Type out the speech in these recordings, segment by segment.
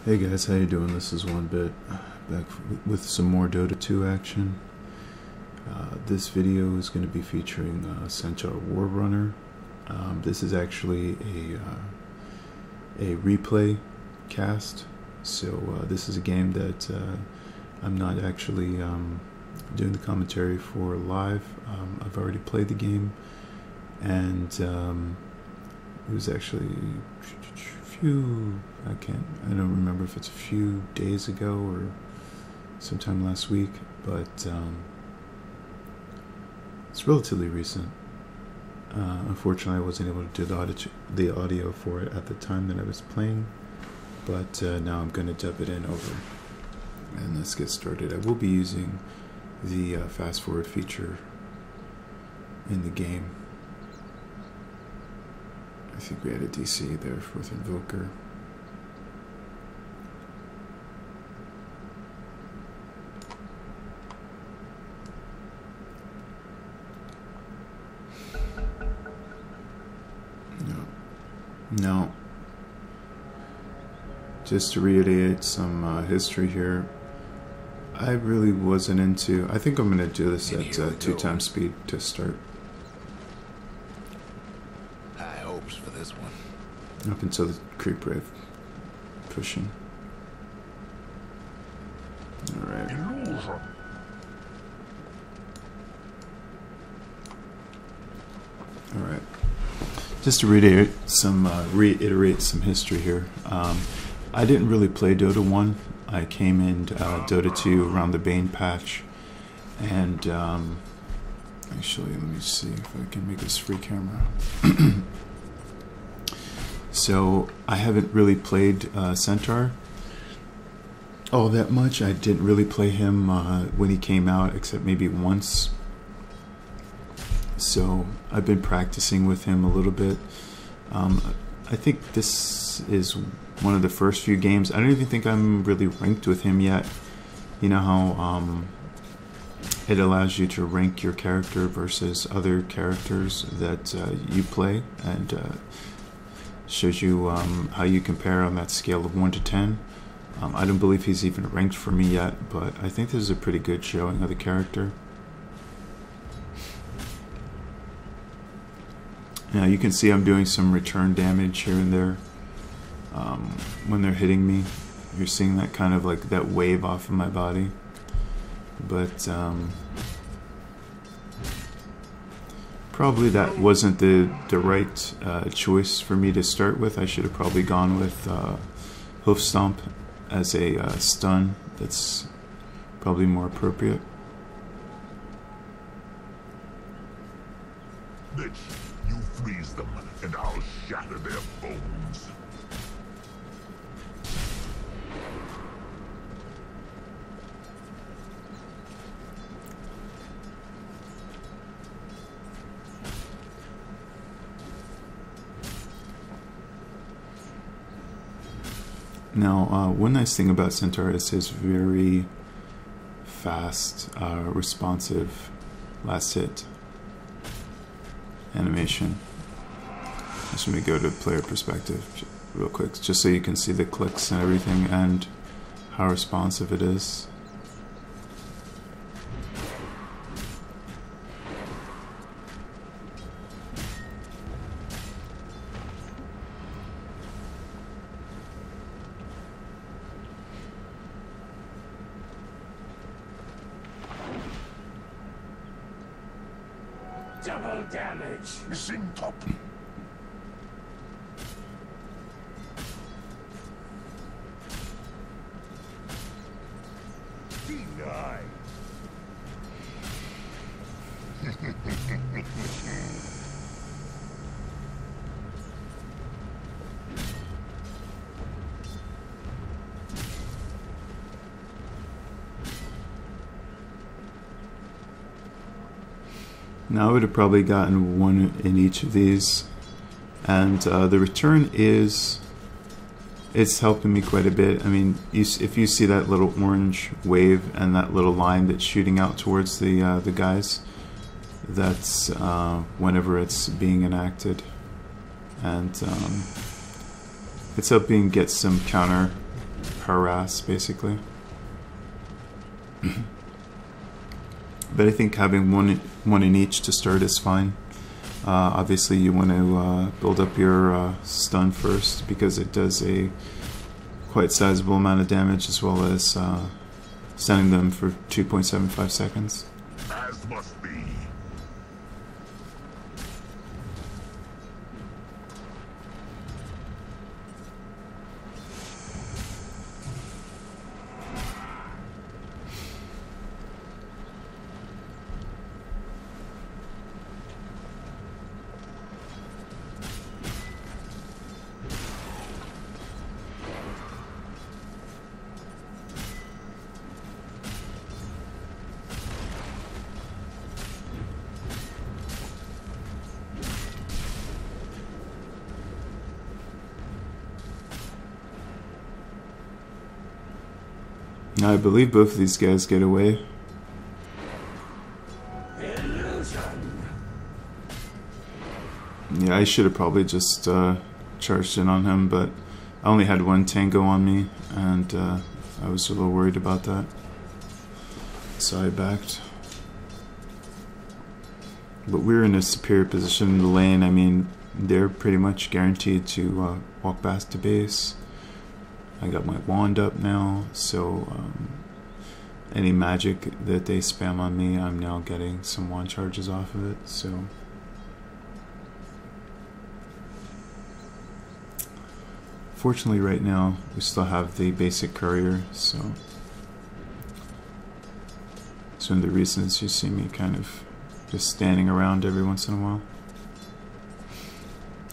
Hey guys, how you doing? This is OneBit, back with some more Dota 2 action. This video is going to be featuring Centaur Warrunner. This is actually a replay cast, so this is a game that I'm not actually doing the commentary for live. I've already played the game, and it was actually I don't remember if it's a few days ago or sometime last week, but it's relatively recent. Unfortunately, I wasn't able to do the audio for it at the time that I was playing, but now I'm going to dub it in over. And let's get started. I will be using the fast forward feature in the game. I think we had a DC there with Invoker. No. Just to reiterate some history here, I really wasn't into... I think I'm going to do this at 2x speed to start. For this one. Up until the creep wave pushing. Alright. Alright. Just to reiterate some history here. I didn't really play Dota 1. I came into Dota 2 around the Bane patch. And actually, let me see if I can make this free camera. So I haven't really played Centaur all that much. I didn't really play him when he came out, except maybe once. So I've been practicing with him a little bit. I think this is one of the first few games. I don't even think I'm really ranked with him yet. You know how it allows you to rank your character versus other characters that you play, and shows you how you compare on that scale of 1 to 10. I don't believe he's even ranked for me yet, but I think this is a pretty good showing of the character. Now you can see I'm doing some return damage here and there when they're hitting me. You're seeing that kind of like that wave off of my body, but probably that wasn't the right choice for me to start with. I should have probably gone with hoof stomp as a stun. That's probably more appropriate. Bitch, you freeze them and I'll shatter their bones. Now, one nice thing about Centaur is his very fast, responsive last hit animation. Just let me go to player perspective real quick, just so you can see the clicks and everything and how responsive it is. Double damage. Missing top. Denied. Now I would have probably gotten one in each of these, and the return it's helping me quite a bit. I mean, if you see that little orange wave and that little line that's shooting out towards the guys, that's whenever it's being enacted, and it's helping get some counter harass, basically. But I think having one in each to start is fine. Obviously, you want to build up your stun first, because it does a quite sizable amount of damage, as well as stunning them for 2.75 seconds. As must be. Now, I believe both of these guys get away. Yeah, I should have probably just charged in on him, but I only had one tango on me, and I was a little worried about that, so I backed. But we're in a superior position in the lane. I mean, they're pretty much guaranteed to walk back to base. I got my wand up now, so any magic that they spam on me, I'm now getting some wand charges off of it. So fortunately right now we still have the basic courier, so it's one of the reasons you see me kind of just standing around every once in a while.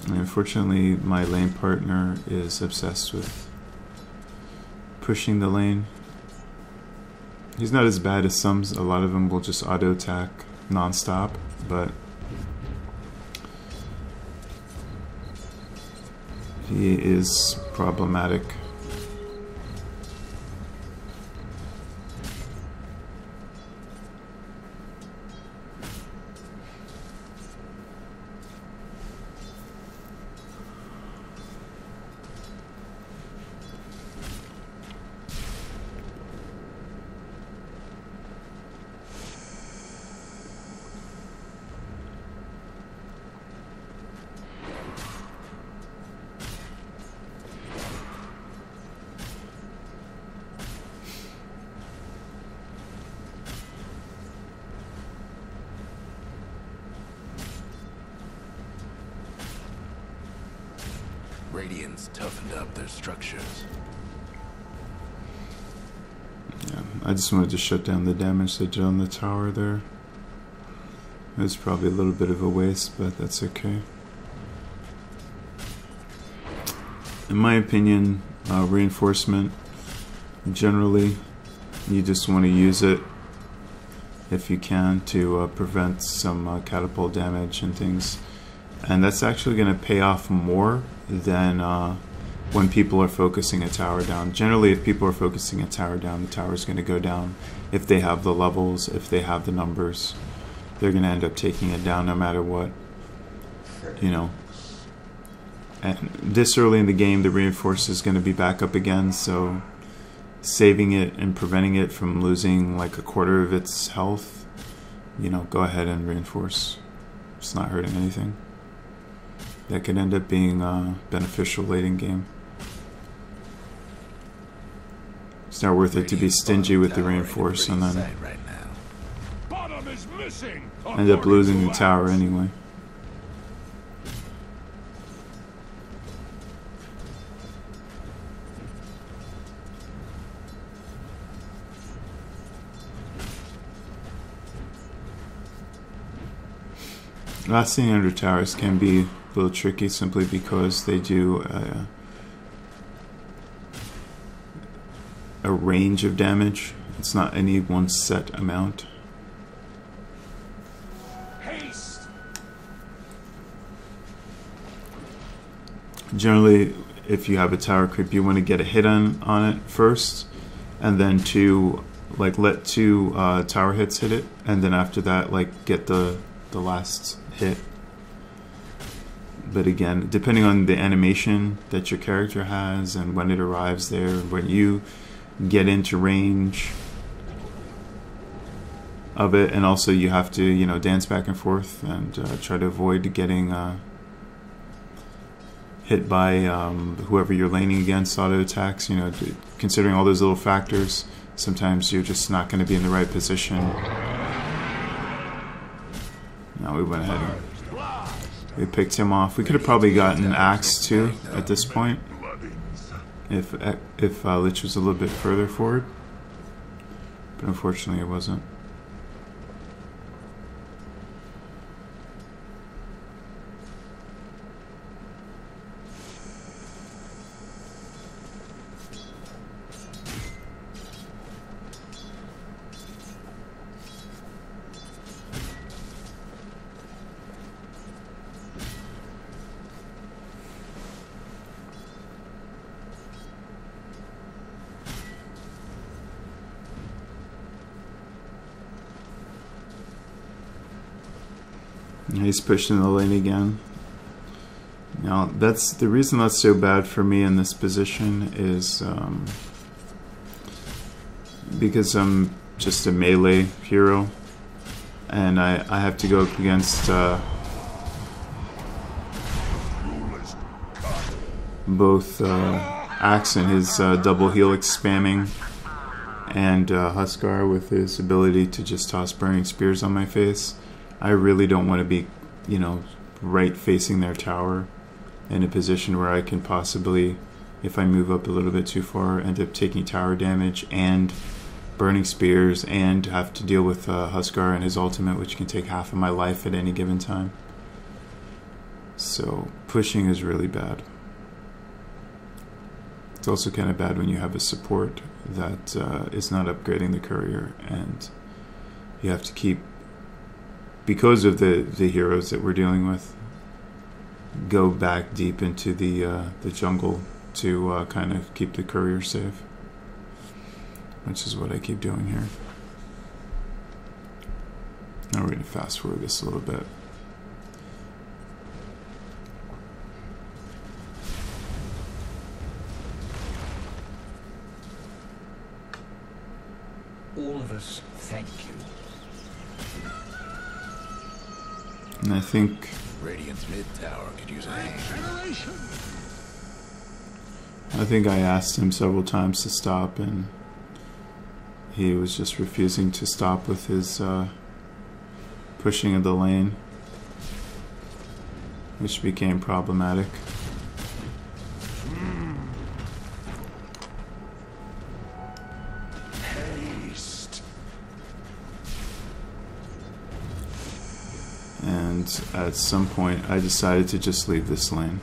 And unfortunately my lane partner is obsessed with pushing the lane. He's not as bad as some. A lot of them will just auto attack non-stop, but he is problematic. Radiant's toughened up their structures. Yeah, I just wanted to shut down the damage they did on the tower there. It was probably a little bit of a waste, but that's okay. In my opinion, reinforcement, generally, you just want to use it if you can to prevent some catapult damage and things. And that's actually going to pay off more than when people are focusing a tower down. Generally, if people are focusing a tower down, the tower is going to go down. If they have the levels, if they have the numbers, they're going to end up taking it down no matter what. You know. And this early in the game, the reinforce is going to be back up again, so saving it and preventing it from losing like a quarter of its health, you know, go ahead and reinforce. It's not hurting anything. That could end up being beneficial late in game. It's not worth it to be stingy with the reinforce and then end up losing the tower anyway. Last thing under towers can be a little tricky simply because they do a range of damage. It's not any one set amount. Haste. Generally, if you have a tower creep, you want to get a hit on it first, and then like let two tower hits hit it, and then after that like get the last hit. But again, depending on the animation that your character has and when it arrives there, when you get into range of it, and also you have to, you know, dance back and forth and try to avoid getting hit by whoever you're laning against, auto attacks. You know, considering all those little factors, sometimes you're just not going to be in the right position. Now we went ahead and we picked him off. We could have probably gotten an axe too at this point if Lich was a little bit further forward, but unfortunately it wasn't. He's pushed in the lane again. Now, that's the reason that's so bad for me in this position is because I'm just a melee hero, and I have to go up against both Axe and his double helix spamming, and Huskar with his ability to just toss burning spears on my face. I really don't want to be, you know, right facing their tower in a position where I can possibly, if I move up a little bit too far, end up taking tower damage and burning spears and have to deal with Huskar and his ultimate, which can take half of my life at any given time. So pushing is really bad. It's also kind of bad when you have a support that is not upgrading the courier, and you have to keep, because of the heroes that we're dealing with, go back deep into the jungle to kind of keep the courier safe, which is what I keep doing here. Now we're going to fast forward this a little bit. All of us thank you. And I think Radiant's mid tower could use a hand. I think I asked him several times to stop, and he was just refusing to stop with his pushing of the lane, which became problematic. And at some point I decided to just leave this lane.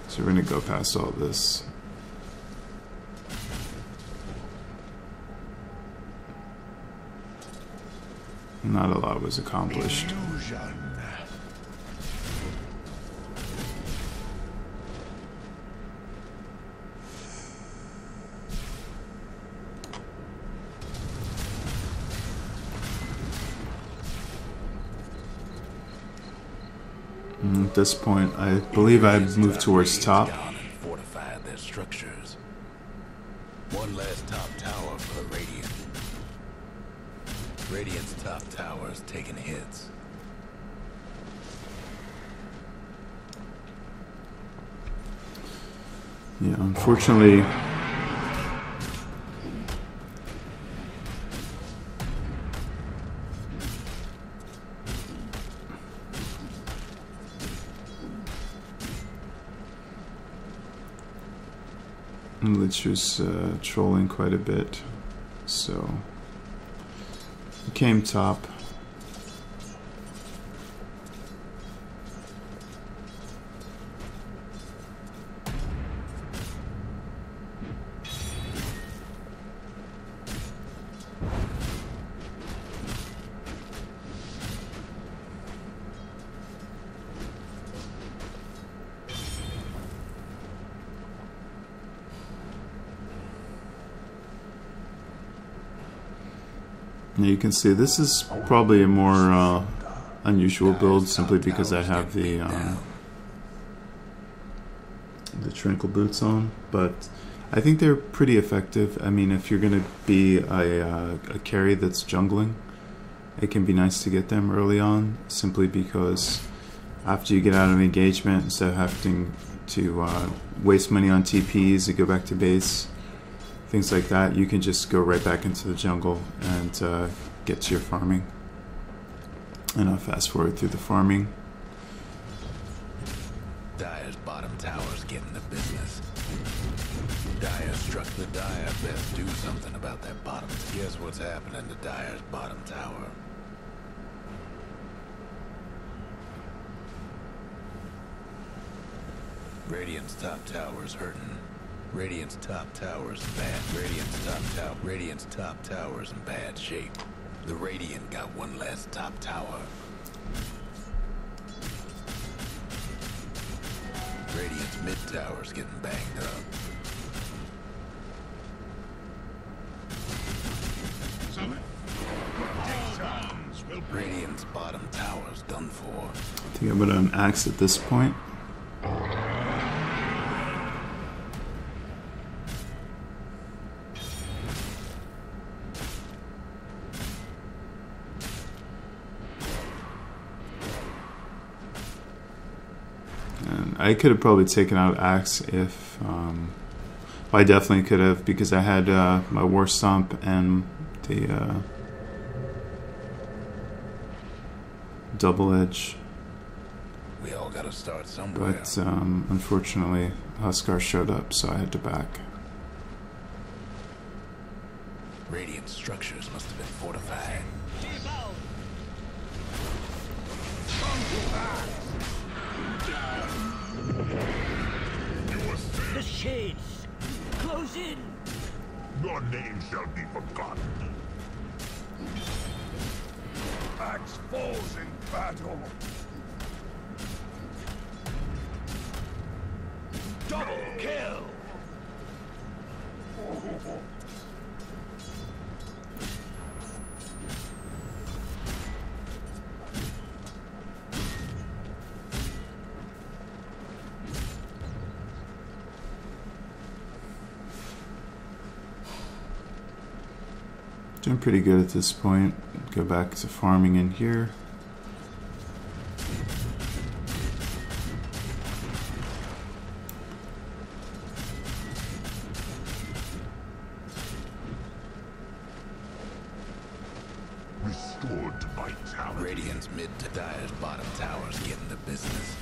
So we're going to go past all this. Not a lot was accomplished. At this point, I believe I've moved towards top. And fortified their structures. One last top tower for the Radiant. Radiant's top tower is taking hits. Yeah, unfortunately, Lich was trolling quite a bit, so he came top. Now you can see this is probably a more unusual build simply because I have the Tranquil boots on, but I think they're pretty effective. I mean, if you're going to be a carry that's jungling, it can be nice to get them early on, simply because after you get out of engagement, instead of having to waste money on TPs to go back to base, things like that, you can just go right back into the jungle and get to your farming. And I'll fast forward through the farming. Dire's bottom tower's getting the business. Dire struck the Dire. Best do something about that bottom. Guess what's happening to Dire's bottom tower? Radiant's top tower's hurting. Radiant's top tower's bad. Radiant's top tower's in bad shape. The Radiant got one last top tower. Radiant's mid tower's getting banged up. Radiant's bottom tower's done for. I think I'm gonna axe at this point. And I could have probably taken out axe if well, I definitely could have, because I had my war stomp and the double edge. We all gotta start somewhere. But unfortunately, Huskar showed up, so I had to back. Radiant structures must have been fortified. The shades! Close in! Your name shall be forgotten. Axe falls in battle. Double kill! Doing pretty good at this point. Go back to farming in here. Restored vitality. Radiant's mid to Dire's bottom tower's getting the business.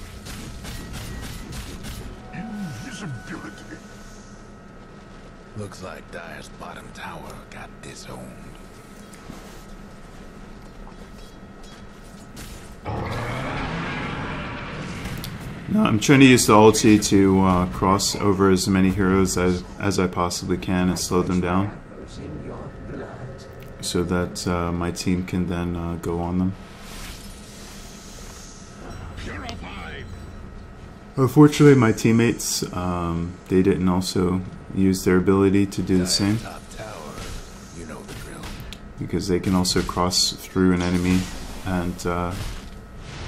Invisibility. Looks like Dire's bottom tower got disowned. No, I'm trying to use the ulti to cross over as many heroes as I possibly can and slow them down, so that my team can then go on them. Unfortunately, my teammates, they didn't also use their ability to do the same, Top tower, you know the drill. because they can also cross through an enemy and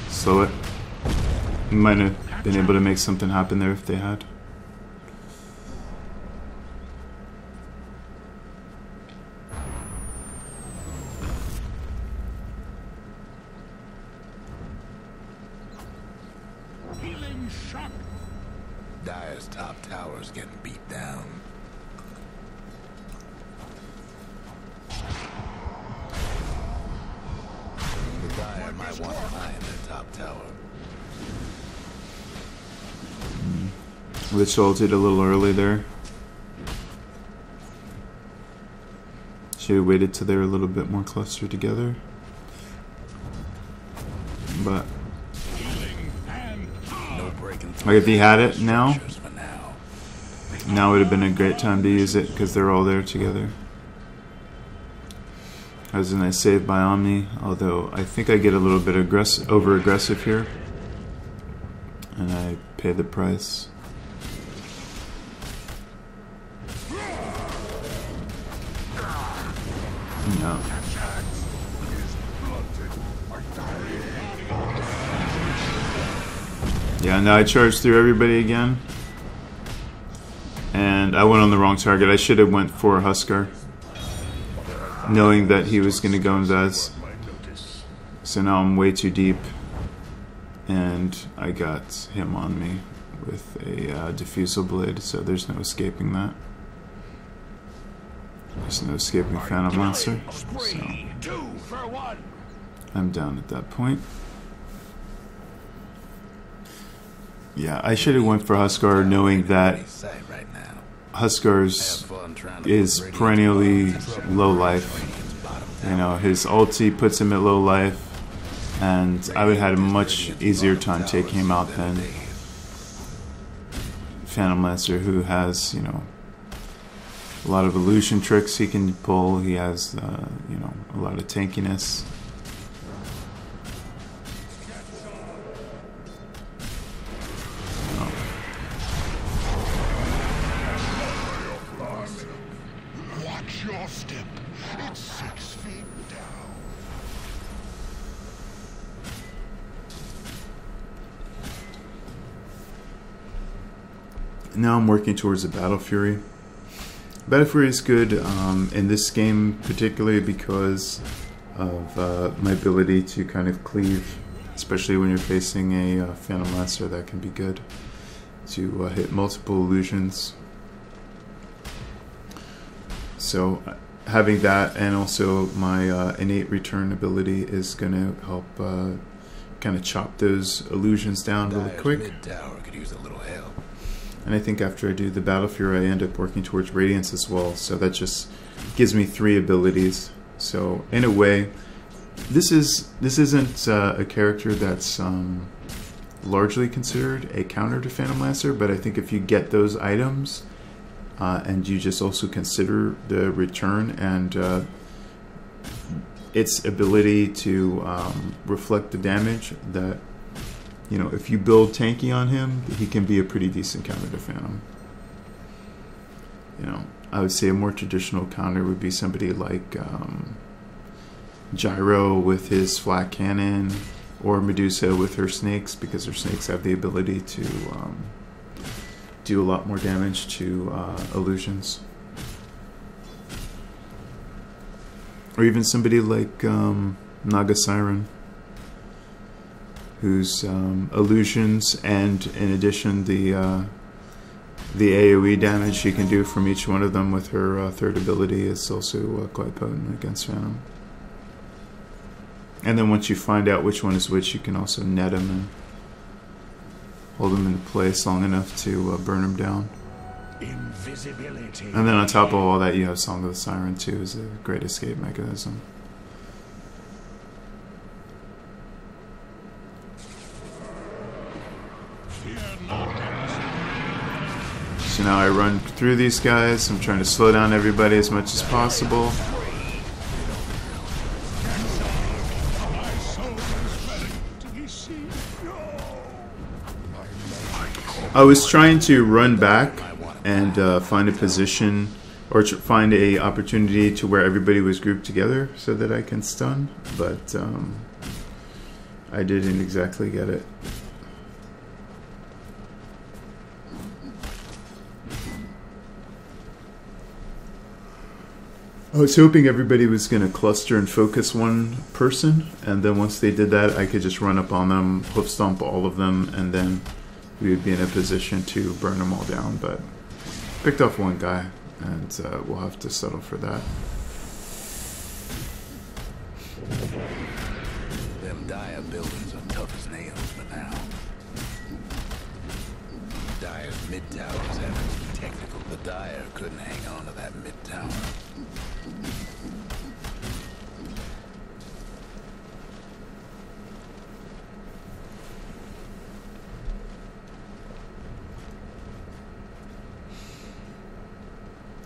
slow it. You might have been able to make something happen there if they had. Healing shock. Dire's top tower's getting beat down. The Dire might want to find their top tower. Which ulted a little early there. Should have waited till they were a little bit more clustered together. But No breaking like if he had it now, structures for now. now would have been a great time to use it because they're all there together. That was a nice save by Omni, although I think I get a little bit over aggressive here, and I pay the price. No. Yeah, now I charged through everybody again. And I went on the wrong target. I should have went for a Huskar, knowing that he was going to go in Vez. So now I'm way too deep. And I got him on me with a diffusal blade, so there's no escaping that. There's no escaping Phantom Lancer. So I'm down at that point. Yeah, I should have went for Huskar, knowing that Huskar's is perennially low life. You know, his ulti puts him at low life, and I would have had a much easier time taking him out than Phantom Lancer, who has, you know, a lot of illusion tricks he can pull. He has, you know, a lot of tankiness. Watch your step. It's 6 feet down. Now I'm working towards a Battle Fury. Battle Fury is good in this game, particularly because of my ability to kind of cleave, especially when you're facing a Phantom Lancer. That can be good to hit multiple illusions. So having that, and also my innate return ability, is going to help kind of chop those illusions down really quick. Mid-tower could use a little help. And I think after I do the Battle Fury, I end up working towards Radiance as well. So that just gives me 3 abilities. So in a way, this isn't a character that's largely considered a counter to Phantom Lancer, but I think if you get those items and you just also consider the return and its ability to reflect the damage, that, you know, if you build tanky on him, he can be a pretty decent counter to Phantom. You know, I would say a more traditional counter would be somebody like Gyro with his flat cannon, or Medusa with her snakes, because her snakes have the ability to do a lot more damage to illusions. Or even somebody like Naga Siren, whose illusions, and in addition the AoE damage she can do from each one of them with her third ability, is also quite potent against Phantom. And then once you find out which one is which, you can also net them and hold them in place long enough to burn them down. Invisibility. And then on top of all that, you have Song of the Siren too, as a great escape mechanism. So now I run through these guys. I'm trying to slow down everybody as much as possible. I was trying to run back and find a position, or find a opportunity to where everybody was grouped together so that I can stun, but I didn't exactly get it. I was hoping everybody was going to cluster and focus one person, and then once they did that, I could just run up on them, hoof stomp all of them, and then we would be in a position to burn them all down. But picked off one guy, and we'll have to settle for that. Them dire buildings are tough as nails for now. Dire's mid-tower is having to be technical. The Dire couldn't hang on to that mid-tower.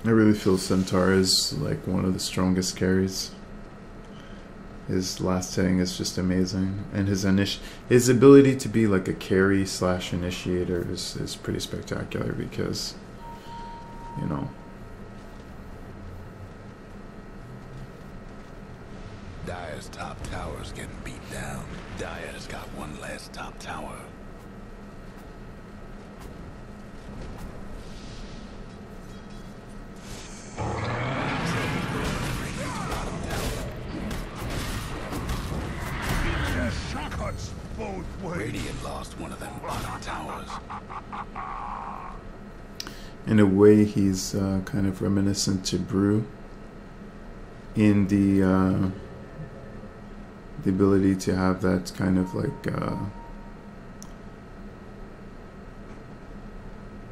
I really feel Centaur is like one of the strongest carries. His last hitting is just amazing, and his ability to be like a carry / initiator is pretty spectacular, because, you know, Dire's top tower's getting beat down. Dire's got one last top tower. lost one of them bottom towers. In a way, he's kind of reminiscent to Brew in the ability to have that kind of like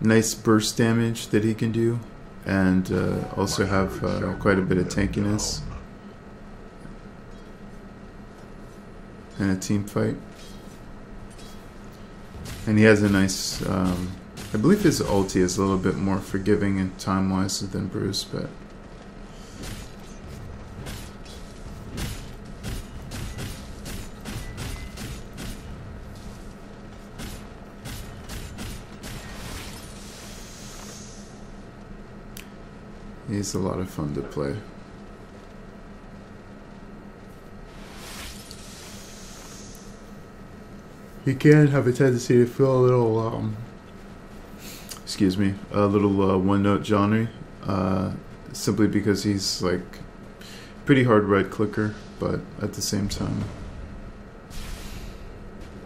nice burst damage that he can do, and also have quite a bit of tankiness in a team fight. And he has a nice, I believe his ulti is a little bit more forgiving and time-wise than Bruce, but he's a lot of fun to play. He can have a tendency to feel a little, excuse me, a little one-note genre, simply because he's like pretty hard right clicker, but at the same time,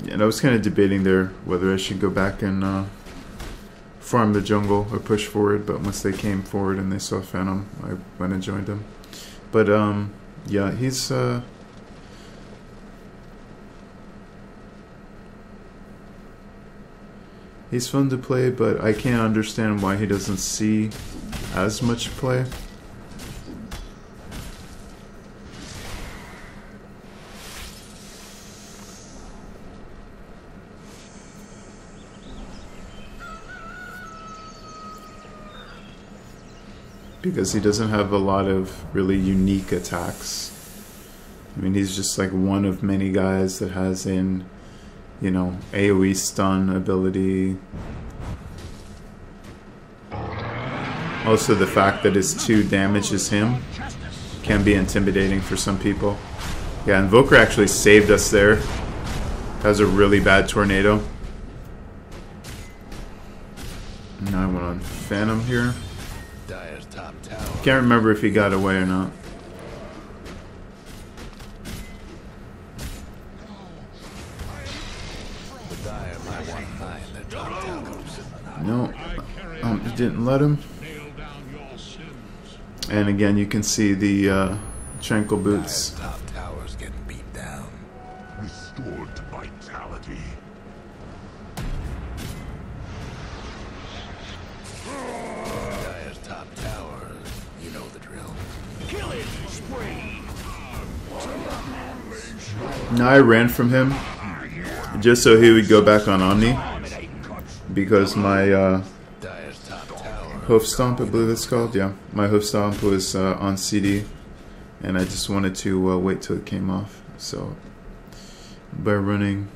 yeah, and I was kind of debating there whether I should go back and farm the jungle or push forward, but once they came forward and they saw Phantom, I went and joined him. But yeah, he's fun to play, but I can't understand why he doesn't see as much play. Because he doesn't have a lot of really unique attacks. I mean, he's just like one of many guys that has an, you know, AoE stun ability. Also, the fact that his 2 damages him can be intimidating for some people. Yeah, Invoker actually saved us there. That was a really bad tornado. Now I went on Phantom here. Can't remember if he got away or not. No, it didn't let him. And again, you can see the tranquil boots. Top towers getting beat down. Restored to vitality. Dire's top tower, you know the drill. Killing spree. Now I ran from him just so he would go back on Omni, because my hoof stomp, I believe it's called, yeah, my hoof stomp was on CD, and I just wanted to wait till it came off. So by running,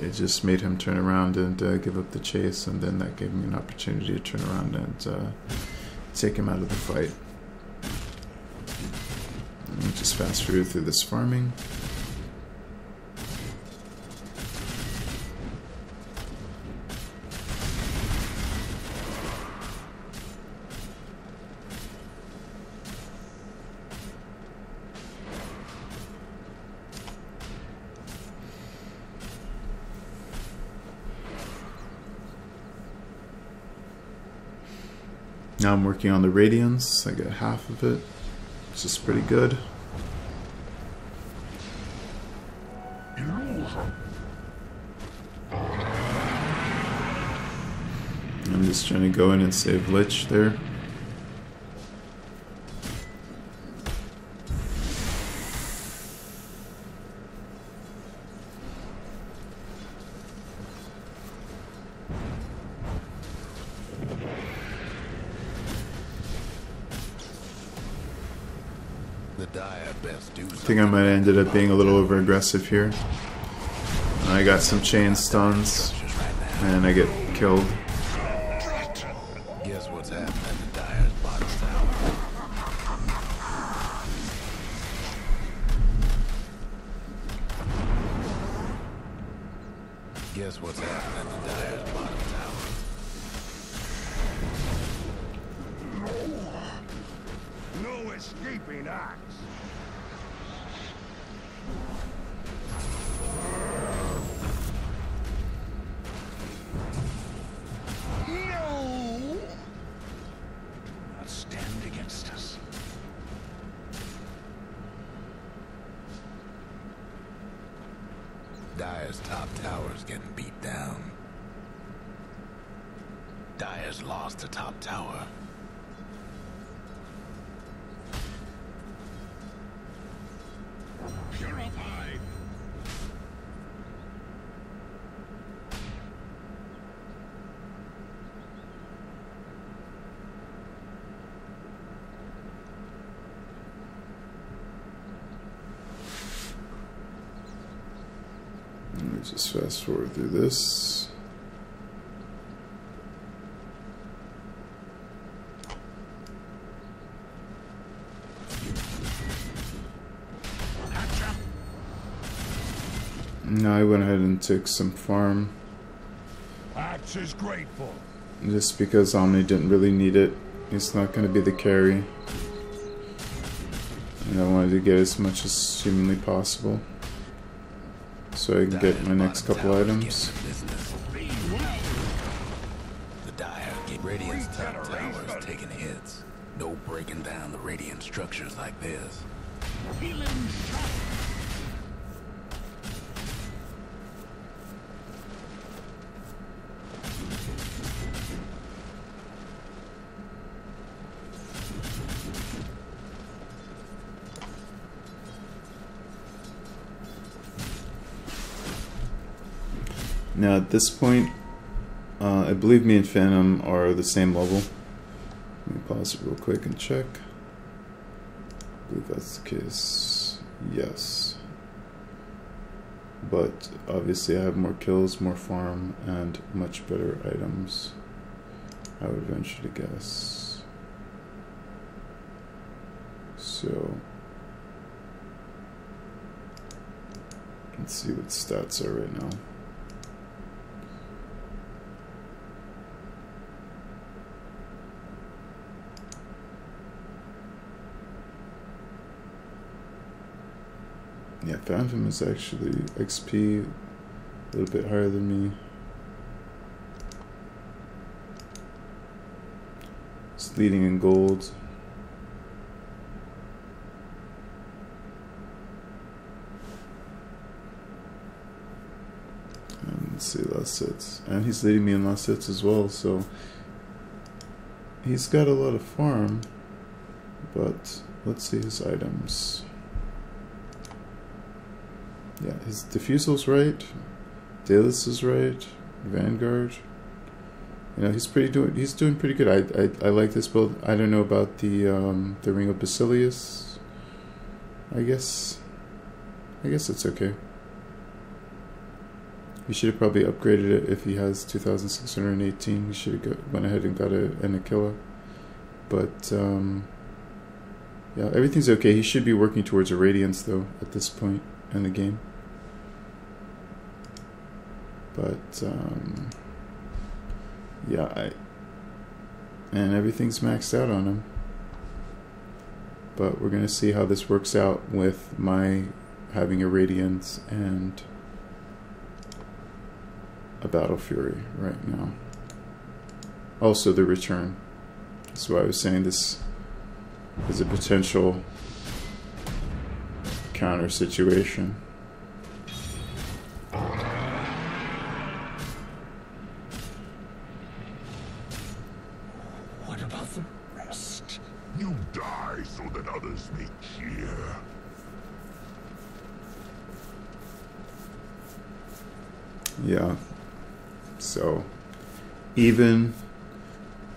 it just made him turn around and give up the chase, and then that gave me an opportunity to turn around and take him out of the fight. Let me just fast forward through this farming. Now I'm working on the Radiance. I got half of it, which is pretty good. I'm just trying to go in and save Lich there. I think I might have ended up being a little over aggressive here. I got some chain stuns and I get killed. Guess what's happening to Dire's bottom tower? Guess what's happening to Dire's bottom tower? No escaping axe. Dire's top tower's getting beat down. Dire's lost the top tower. Purified. Let me just fast forward through this. Now I went ahead and took some farm. Axe is grateful. Just because Omni didn't really need it. He's not going to be the carry. And I wanted to get as much as humanly possible, so I can get my next couple items. The Dire get Radiant's top towers taking hits. No breaking down the Radiant structures like this. Healing shot. Now at this point, I believe me and Phantom are the same level. Let me pause it real quick and check. I believe that's the case. Yes. But obviously I have more kills, more farm, and much better items, I would venture to guess. So let's see what stats are right now. Yeah, Phantom is actually XP a little bit higher than me. It's leading in gold. And let's see, last hits. And he's leading me in last hits as well, so he's got a lot of farm, but let's see his items. Yeah, his Diffusal's right, Dallas is right, Vanguard. You know, he's doing pretty good. I like this build. I don't know about the Ring of Basilius. I guess it's okay. He should have probably upgraded it if he has 2,618. He should have went ahead and got an Aquila. But yeah, everything's okay. He should be working towards a Radiance though at this point in the game. But yeah, and everything's maxed out on him. But we're gonna see how this works out with my having a Radiance and a Battle Fury right now. Also the return. That's why I was saying this is a potential counter situation. What about the rest? You die so that others may cheer. Yeah. So even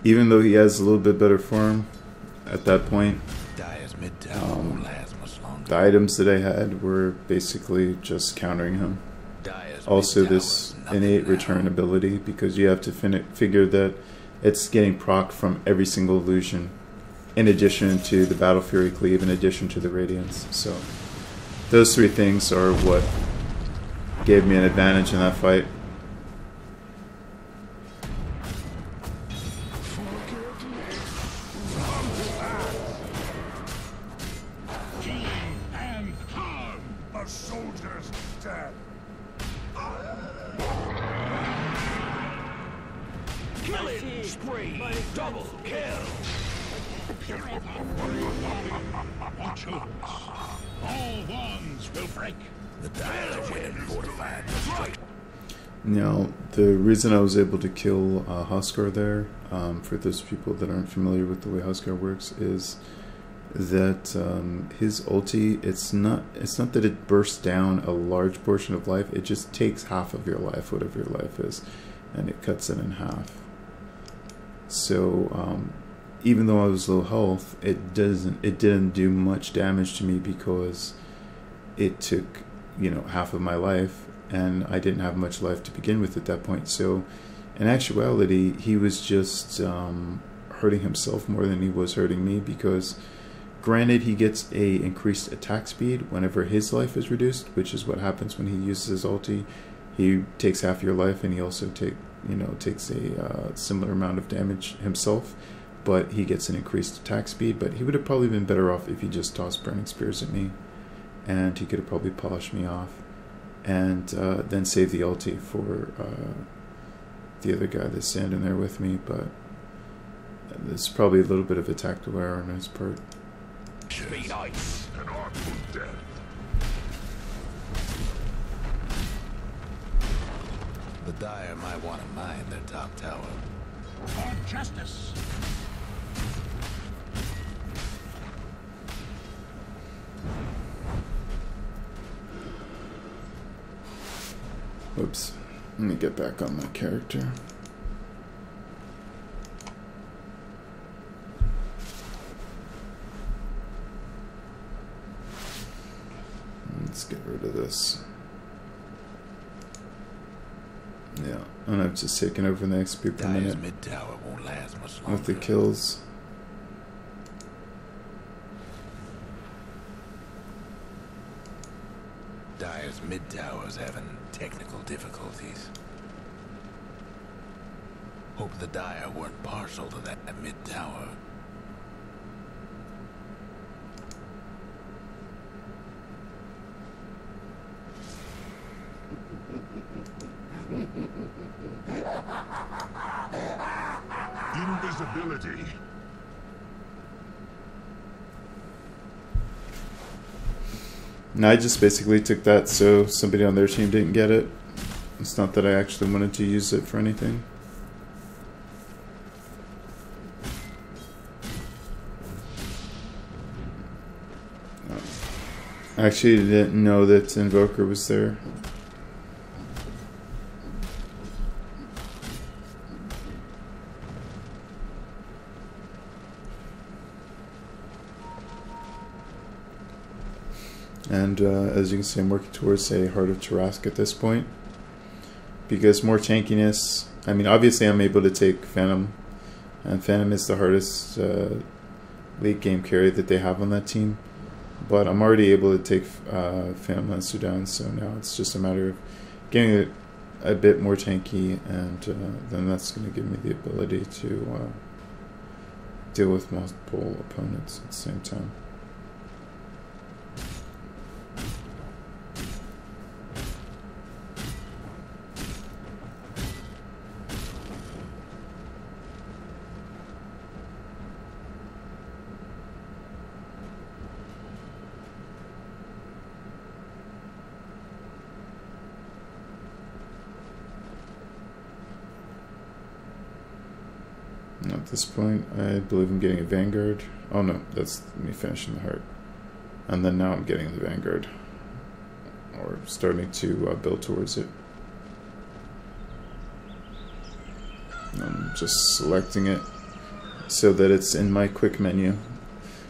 though he has a little bit better form at that point, Dire's mid tower won't last much longer. the items that I had were basically just countering him. Dire's Also mid this tower's nothing innate now. return ability, because you have to figure that it's getting proc from every single illusion, in addition to the Battle Fury Cleave, in addition to the Radiance. So those three things are what gave me an advantage in that fight. And harm. A soldier's dead. Killing spree. Double kill. Watch hoops. All wands will break. The dials are winning fortified. Straight. Now, the reason I was able to kill Huskar there, for those people that aren't familiar with the way Huskar works, is that his ulti, it's not that it bursts down a large portion of life, it just takes half of your life, whatever your life is, and it cuts it in half. So even though I was low health, it didn't do much damage to me because it took, you know, half of my life, and I didn't have much life to begin with at that point. So in actuality, he was just hurting himself more than he was hurting me, because granted, he gets a increased attack speed whenever his life is reduced, which is what happens when he uses his ulti. He takes half your life, and he also takes a similar amount of damage himself, but he gets an increased attack speed. But he would have probably been better off if he just tossed burning spears at me, and he could have probably polished me off, and then save the ulti for the other guy that's standing there with me. But there's probably a little bit of a tactical error on his part. Speed ice and artful death. The Dire might want to mine their top tower. For justice. Whoops. Let me get back on my character. Let's get rid of this. Yeah, and I've just taken over the XP per minute mid tower won't last much longer. with the kills. Dire's mid tower's having technical difficulties. Hope the Dire weren't partial to that mid tower. Invisibility. And I just basically took that so somebody on their team didn't get it. It's not that I actually wanted to use it for anything. I actually didn't know that Invoker was there. And as you can see, I'm working towards a Heart of Tarask at this point, because more tankiness. I mean, obviously I'm able to take Phantom, and Phantom is the hardest late game carry that they have on that team, but I'm already able to take Phantom Lancer down, so now it's just a matter of getting it a bit more tanky, and then that's going to give me the ability to deal with multiple opponents at the same time. At this point, I believe I'm getting a Vanguard. Oh no, that's me finishing the heart. And then now I'm getting the Vanguard. Or starting to build towards it. I'm just selecting it so that it's in my quick menu.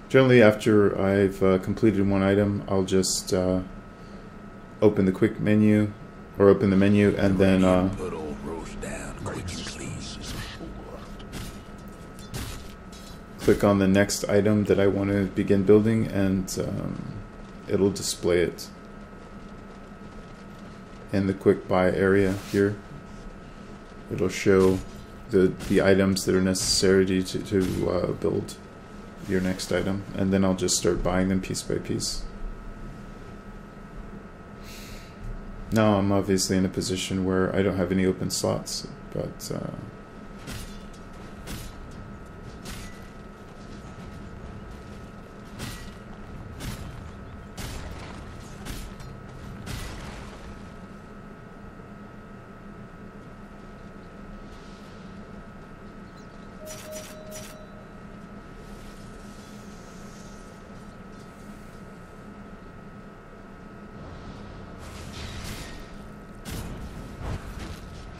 Generally, after I've completed one item, I'll just open the quick menu, or open the menu, and then Put old roast down quick and clean. click on the next item that I want to begin building, and it'll display it in the quick buy area here. It'll show the items that are necessary to build your next item, and then I'll just start buying them piece by piece. Now I'm obviously in a position where I don't have any open slots, but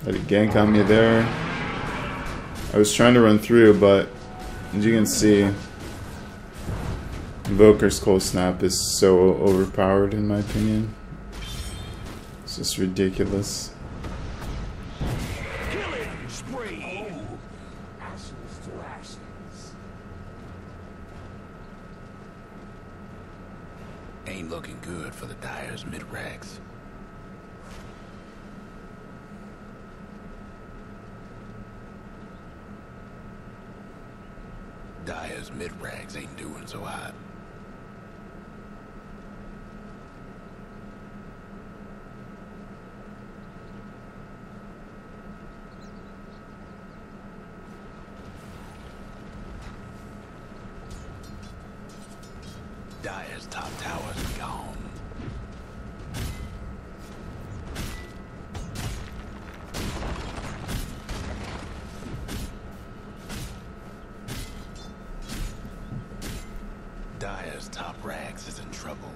Had a gank on me there. I was trying to run through, but as you can see, Invoker's Cold Snap is so overpowered in my opinion. It's just ridiculous. Killing spree. Ashes to ashes. Ain't looking good for the Dyer's mid-rags. Dyer's mid-rags ain't doing so hot. Dyer's top tower's gone. Dyer's top rags is in trouble.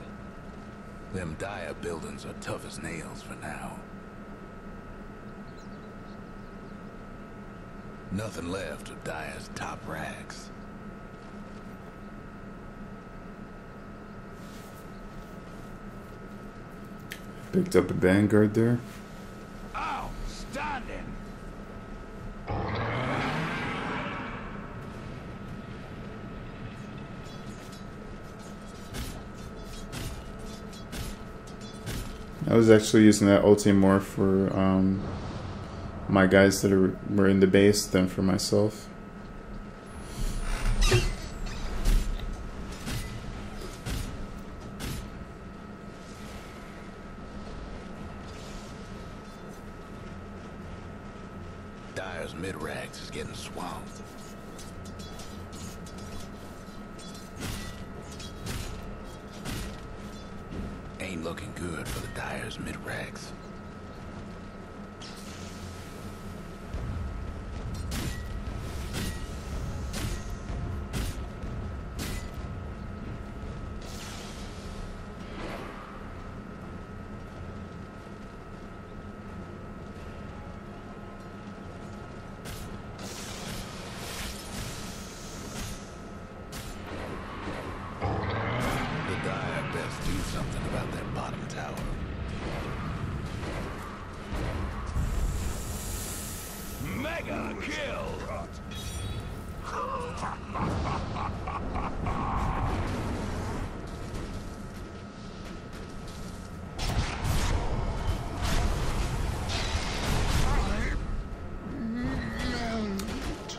Them Dyer buildings are tough as nails for now. Nothing left of Dyer's top rags. Picked up a Vanguard there. Outstanding. I was actually using that ulti more for my guys that were in the base than for myself. Dyer's mid-rags is getting swamped. Ain't looking good for the Dyer's mid-rags. Mega kill.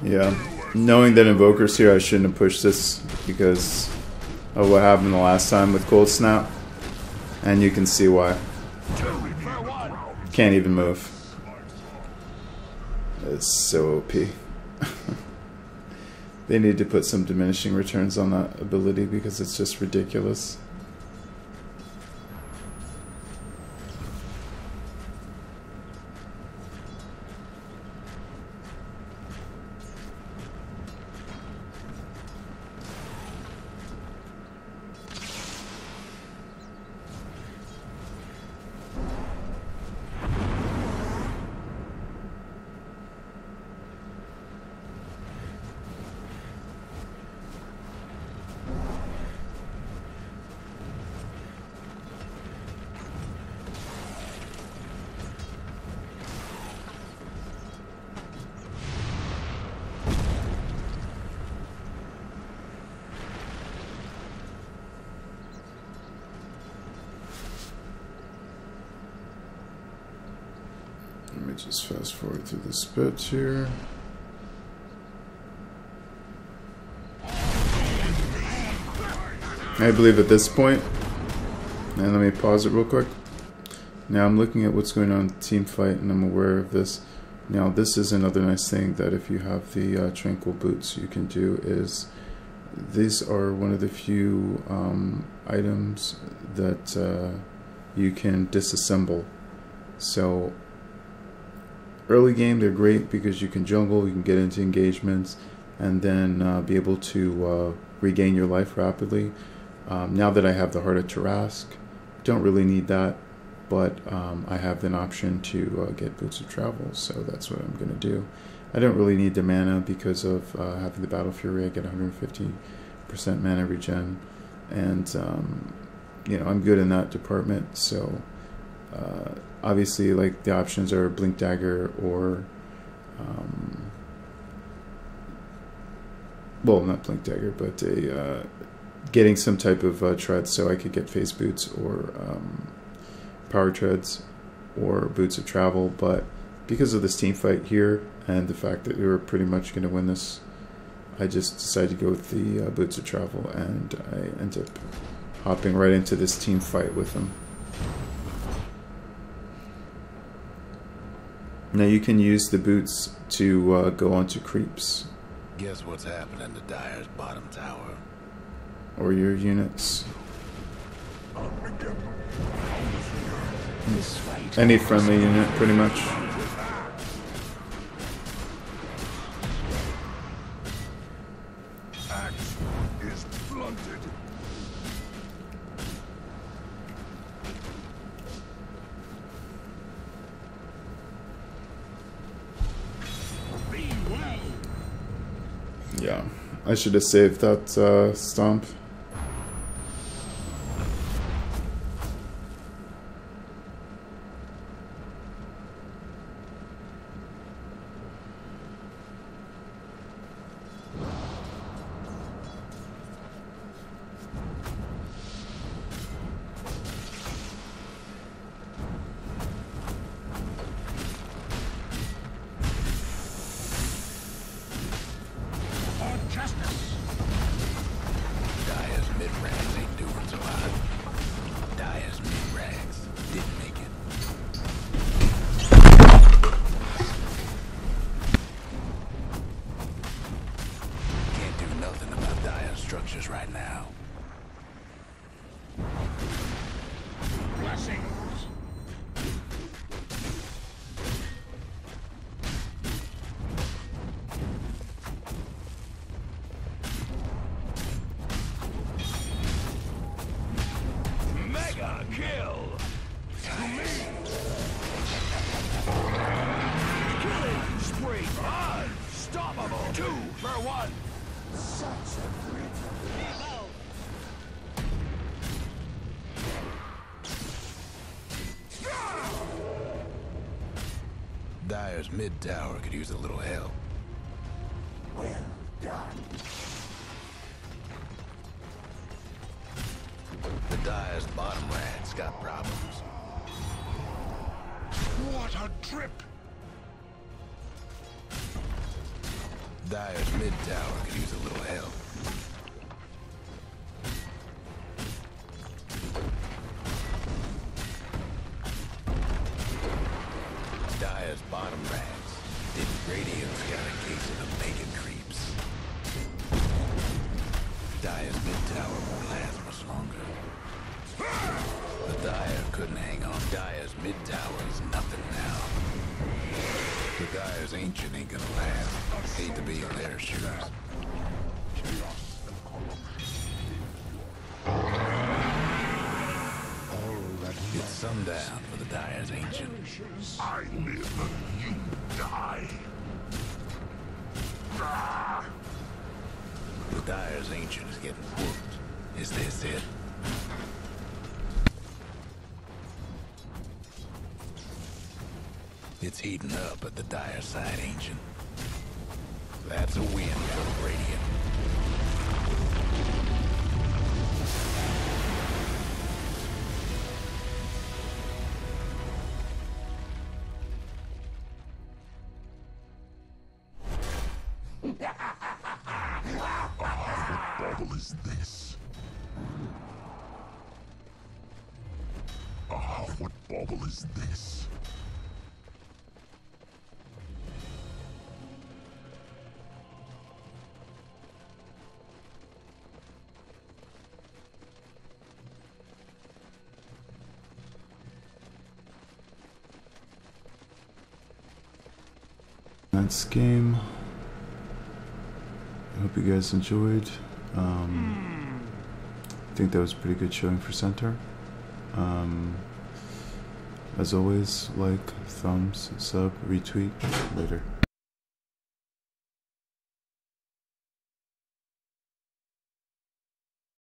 Yeah, knowing that Invoker's here, I shouldn't have pushed this because of what happened the last time with Cold Snap. And you can see why. Can't even move. It's so OP. They need to put some diminishing returns on that ability because it's just ridiculous. Let me just fast forward through this bit here. I believe at this point, and let me pause it real quick. Now I'm looking at what's going on in the team fight and I'm aware of this. Now this is another nice thing that if you have the tranquil boots you can do is these are one of the few items that you can disassemble. So early game they're great because you can jungle, you can get into engagements and then be able to regain your life rapidly. Now that I have the Heart of Tarask, don't really need that. but I have an option to get Boots of Travel, so that's what I'm going to do. I don't really need the mana because of having the Battle Fury. I get 150% mana regen, and you know, I'm good in that department. So obviously, like, the options are Blink Dagger or well, not Blink Dagger, but getting some type of tread, so I could get Phase Boots or Power Treads or Boots of Travel. But because of this team fight here and the fact that we were pretty much going to win this, I just decided to go with the Boots of Travel, and I end up hopping right into this team fight with them. Now you can use the boots to go onto creeps. Guess what's happening to Dire's bottom tower? Or your units. Any friendly unit, pretty much. Axe is blunted. Be well. Yeah, I should have saved that stomp. Dire's mid-rangs ain't doing so hot. Dire's mid-rangs didn't make it. Can't do nothing about Dire's structures right now. Blessings. Mega kill. To me. Killing spree. Unstoppable. 2 for 1. Such a great. Dire's mid-tower could use a little help. Well done. The Dire's bottom rat's got problems. What a trip. Dire's mid-tower could use a little help. Dire's bottom rats didn't. Radiant's got a case of the bacon creeps. Dire's mid-tower won't last much longer. The Dire couldn't hang on. Dire's mid-tower is nothing now. The Dire's ancient ain't gonna last. Hate to be in their shoes. It's sundown for the Dire's ancient. I live, you die. Ah! The Dire's ancient is getting whooped. Is this it? It's heating up at the Dire side, ancient. That's a win for the Radiant. What bubble is this? Ah, what bubble is this? That's game. I hope you guys enjoyed. I think that was a pretty good showing for Centaur. As always, like, thumbs, sub, retweet. Later.